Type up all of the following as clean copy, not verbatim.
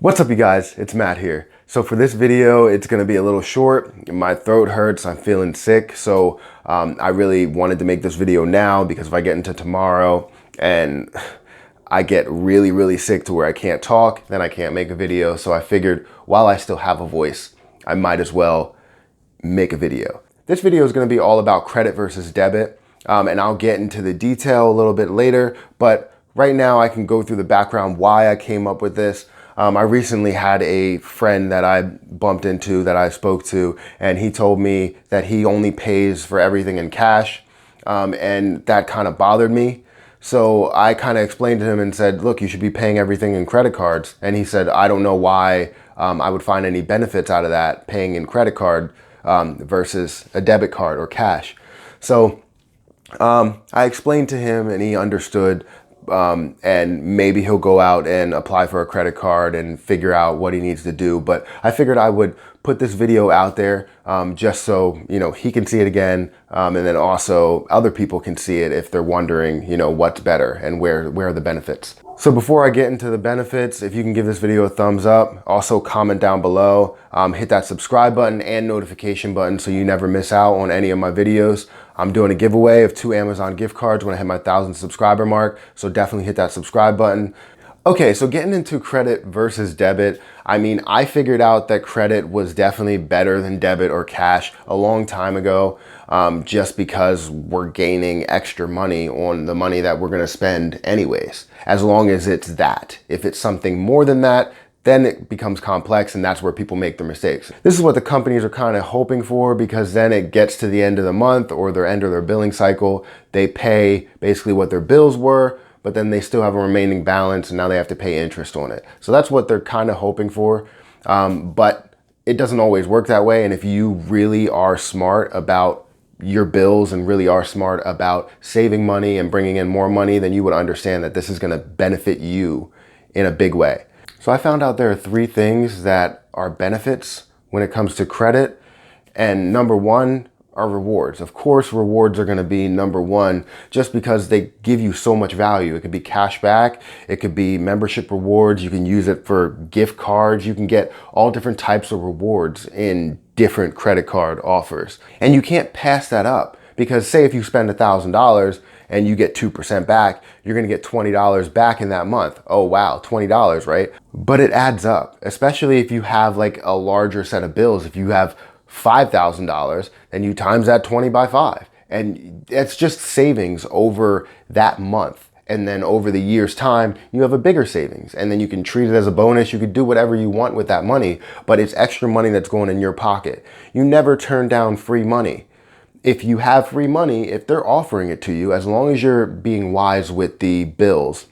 What's up, you guys? It's Matt here. So for this video, it's gonna be a little short. My throat hurts, I'm feeling sick. So I really wanted to make this video now because if I get into tomorrow and I get really sick to where I can't talk, then I can't make a video. So I figured while I still have a voice, I might as well make a video. This video is gonna be all about credit versus debit. And I'll get into the detail a little bit later, but right now I can go through the background why I came up with this. I recently had a friend that I bumped into, that I spoke to, and he told me that he only pays for everything in cash, and that kind of bothered me. So I kind of explained to him and said, look, you should be paying everything in credit cards. And he said, I don't know why I would find any benefits out of that, paying in credit card versus a debit card or cash. So I explained to him and he understood. And maybe he'll go out and apply for a credit card and figure out what he needs to do. But I figured I would put this video out there just so, he can see it again. And then also other people can see it if they're wondering, what's better and where are the benefits. So before I get into the benefits, if you can give this video a thumbs up, also comment down below, hit that subscribe button and notification button so you never miss out on any of my videos. I'm doing a giveaway of 2 Amazon gift cards when I hit my 1,000 subscriber mark, so definitely hit that subscribe button. Okay, so getting into credit versus debit, I figured out that credit was definitely better than debit or cash a long time ago, just because we're gaining extra money on the money that we're gonna spend anyways, as long as it's that. If it's something more than that, then it becomes complex, and that's where people make their mistakes. This is what the companies are kind of hoping for, because then it gets to the end of the month or their end of their billing cycle, they pay basically what their bills were, but then they still have a remaining balance and now they have to pay interest on it. So that's what they're kind of hoping for, but it doesn't always work that way. And if you really are smart about your bills and really are smart about saving money and bringing in more money, then you would understand that this is gonna benefit you in a big way. So I found out there are 3 things that are benefits when it comes to credit. And number 1 are rewards. Of course, rewards are going to be number 1 just because they give you so much value. It could be cash back. It could be membership rewards. You can use it for gift cards. You can get all different types of rewards in different credit card offers. And you can't pass that up, because say if you spend $1,000 and you get 2% back, you're gonna get $20 back in that month. Oh wow, $20, right? But it adds up, especially if you have like a larger set of bills. If you have $5,000, then you times that 20 by 5. And it's just savings over that month. And then over the year's time, you have a bigger savings. And then you can treat it as a bonus. You could do whatever you want with that money, but it's extra money that's going in your pocket. You never turn down free money. If you have free money, if they're offering it to you, as long as you're being wise with the bills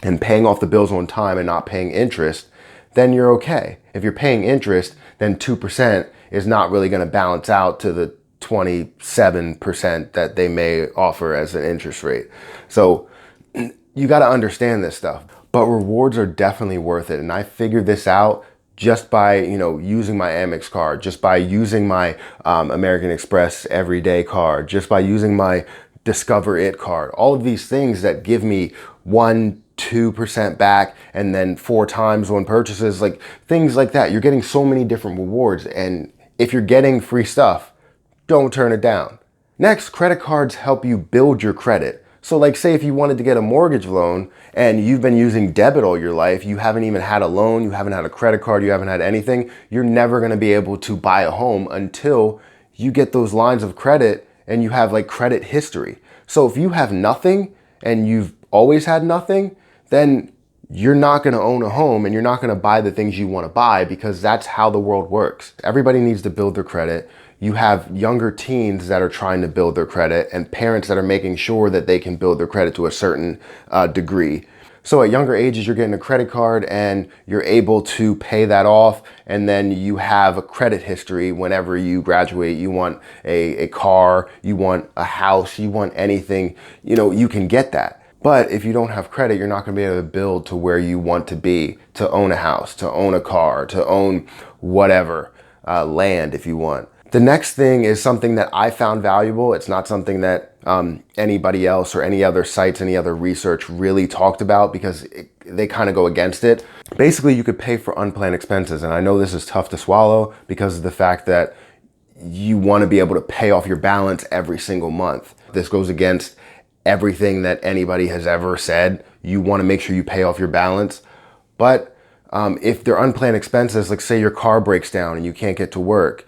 and paying off the bills on time and not paying interest, then you're okay. If you're paying interest, then 2% is not really going to balance out to the 27% that they may offer as an interest rate. So you got to understand this stuff. But rewards are definitely worth it. And I figured this out just by, using my Amex card, just by using my American Express everyday card, just by using my Discover It card, all of these things that give me 1-2% back and then 4 times on purchases, like things like that. You're getting so many different rewards. And if you're getting free stuff, don't turn it down. Next, credit cards help you build your credit. So like say if you wanted to get a mortgage loan and you've been using debit all your life, you haven't even had a loan, you haven't had a credit card, you haven't had anything, you're never gonna be able to buy a home until you get those lines of credit and you have like credit history. So if you have nothing and you've always had nothing, then you're not gonna own a home and you're not gonna buy the things you wanna buy, because that's how the world works. Everybody needs to build their credit. You have younger teens that are trying to build their credit and parents that are making sure that they can build their credit to a certain degree. So at younger ages, you're getting a credit card and you're able to pay that off. And then you have a credit history whenever you graduate. You want a car, you want a house, you want anything, you can get that. But if you don't have credit, you're not gonna be able to build to where you want to be, to own a house, to own a car, to own whatever, land if you want. The next thing is something that I found valuable. It's not something that anybody else or any other sites, any other research really talked about, because they kind of go against it. Basically, you could pay for unplanned expenses. And I know this is tough to swallow because of the fact that you want to be able to pay off your balance every single month. This goes against everything that anybody has ever said. You want to make sure you pay off your balance. But if they're unplanned expenses, like say your car breaks down and you can't get to work,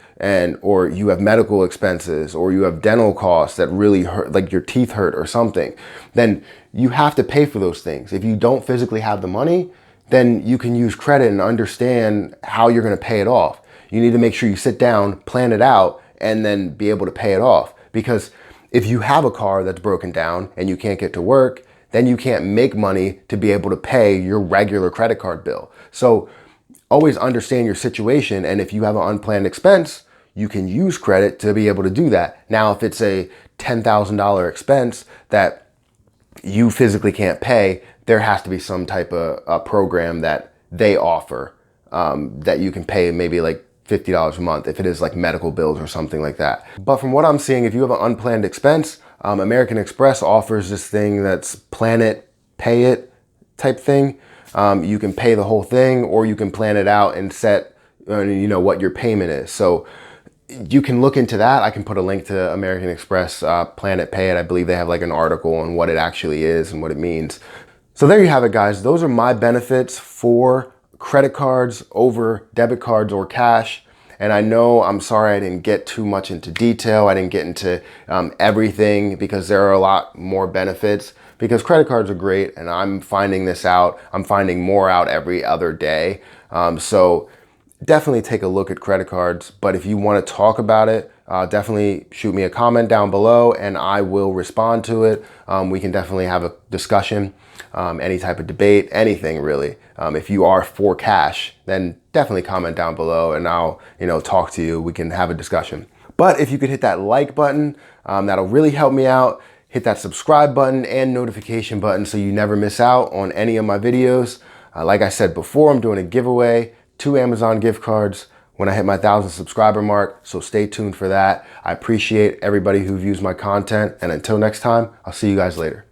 or you have medical expenses, or you have dental costs that really hurt, like your teeth hurt or something, then you have to pay for those things. If you don't physically have the money, then you can use credit and understand how you're going to pay it off. You need to make sure you sit down, plan it out, and then be able to pay it off. Because if you have a car that's broken down and you can't get to work, then you can't make money to be able to pay your regular credit card bill. So always understand your situation. And if you have an unplanned expense, you can use credit to be able to do that. Now, if it's a $10,000 expense that you physically can't pay, there has to be some type of a program that they offer that you can pay maybe like $50 a month if it is like medical bills or something like that. But from what I'm seeing, if you have an unplanned expense, American Express offers this thing that's plan it, pay it type thing. You can pay the whole thing, or you can plan it out and set, what your payment is. So you can look into that. I can put a link to American Express Plan It, Pay It. I believe they have like an article on what it actually is and what it means. So there you have it, guys. Those are my benefits for credit cards over debit cards or cash. And I know, I'm sorry I didn't get too much into detail. I didn't get into everything, because there are a lot more benefits, because credit cards are great, and I'm finding this out. I'm finding more out every other day. So definitely take a look at credit cards. But if you want to talk about it, definitely shoot me a comment down below and I will respond to it. We can definitely have a discussion, any type of debate, anything really. If you are for cash, then definitely comment down below and I'll talk to you. We can have a discussion. But if you could hit that like button, that'll really help me out. Hit that subscribe button and notification button so you never miss out on any of my videos. Like I said before, I'm doing a giveaway, 2 Amazon gift cards when I hit my 1,000 subscriber mark, so stay tuned for that. I appreciate everybody who views my content, and until next time, I'll see you guys later.